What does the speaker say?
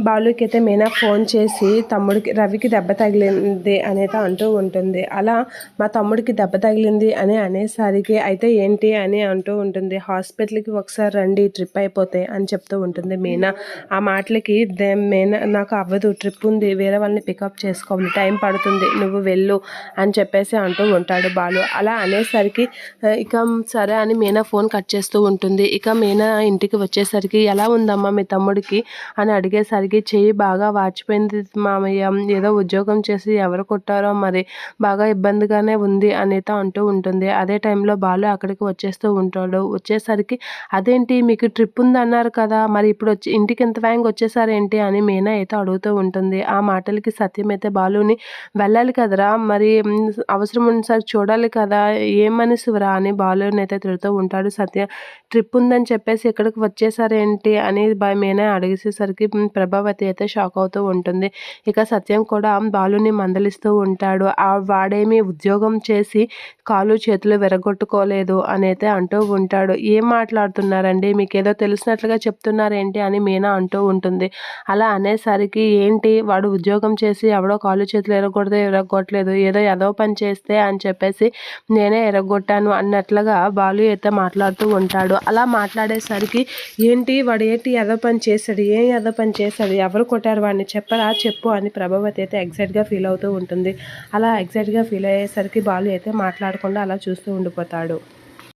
బాలుకి అయితే మీనా ఫోన్ చేసి తమ్ముడికి రవికి దెబ్బ తగిలింది అనేది అంటూ ఉంటుంది. అలా మా తమ్ముడికి దెబ్బ తగిలింది అని అనేసరికి అయితే ఏంటి అని అంటూ ఉంటుంది. హాస్పిటల్కి ఒకసారి రండి ట్రిప్ అయిపోతే అని చెప్తూ ఉంటుంది మీనా. ఆ మాటలకి మీనా నాకు అవ్వదు, ట్రిప్ ఉంది, వేరే వాళ్ళని పికప్ చేసుకోవాలి, టైం పడుతుంది, నువ్వు వెళ్ళు అని చెప్పేసి అంటూ ఉంటాడు బాలు. అలా అనేసరికి ఇక సరే అని మీనా ఫోన్ కట్ చేస్తూ ఉంటుంది. ఇక మీనా ఇంటికి వచ్చేసరికి ఎలా ఉందమ్మా మీ తమ్ముడికి అని అడిగేసరికి చెయ్యి బాగా వాచిపోయింది మామయ్య, ఏదో ఉద్యోగం చేసి ఎవరు కొట్టారో మరి బాగా ఇబ్బందిగానే ఉంది అనేత అంటూ ఉంటుంది. అదే టైంలో బాలు అక్కడికి వచ్చేస్తూ ఉంటాడు. వచ్చేసరికి అదేంటి మీకు ట్రిప్ ఉంది అన్నారు కదా, మరి ఇప్పుడు వచ్చి ఇంటికి ఎంత వేగంగా వచ్చేసారేంటి అని మీనా అయితే అడుగుతూ ఉంటుంది. ఆ మాటలకి సత్యం అయితే బాలుని వెళ్ళాలి కదరా, మరి అవసరం ఉన్నసారి చూడాలి కదా, ఏం మనిషివిరా అని బాలుని అయితే తిడుతూ ఉంటాడు. సత్య ట్రిప్ ఉందని చెప్పేసి ఇక్కడికి వచ్చేసారేంటి అని మీనా అడిగేసేసరికి ప్రభావతి అయితే షాక్ అవుతూ ఉంటుంది. ఇక సత్యం కూడా బాలుని మందలిస్తూ ఉంటాడు. వాడేమి ఉద్యోగం చేసి కాళ్ళు చేతులు విరగొట్టుకోలేదు అని అయితే అంటూ ఉంటాడు. ఏం మాట్లాడుతున్నారండి, మీకేదో తెలిసినట్లుగా చెప్తున్నారేంటి అని మీనా అంటూ ఉంటుంది. అలా అనేసరికి ఏంటి వాడు ఉద్యోగం చేసి ఎవడో కాళ్ళు చేతులు విరగొట్టలేదు, ఏదో ఏదో పని చేస్తే అని చెప్పేసి నేనే ఎరగొట్టాను అన్నట్లుగా బాలు అయితే మాట్లాడుతూ ఉంటాడు. అలా మాట్లాడేసరికి ఏంటి వాడు ఏంటి ఏదో పని చేశాడు, ఏం ఏదో పని చేశాడు, ఎవరు కొట్టారు వాడిని చెప్పరా చెప్పు అని ప్రభావతి అయితే ఎగ్జైట్గా ఫీల్ అవుతూ ఉంటుంది. అలా ఎగ్జైట్గా ఫీల్ అయ్యేసరికి బాలు అయితే మాట్లాడకుండా అలా చూస్తూ ఉండిపోతాడు.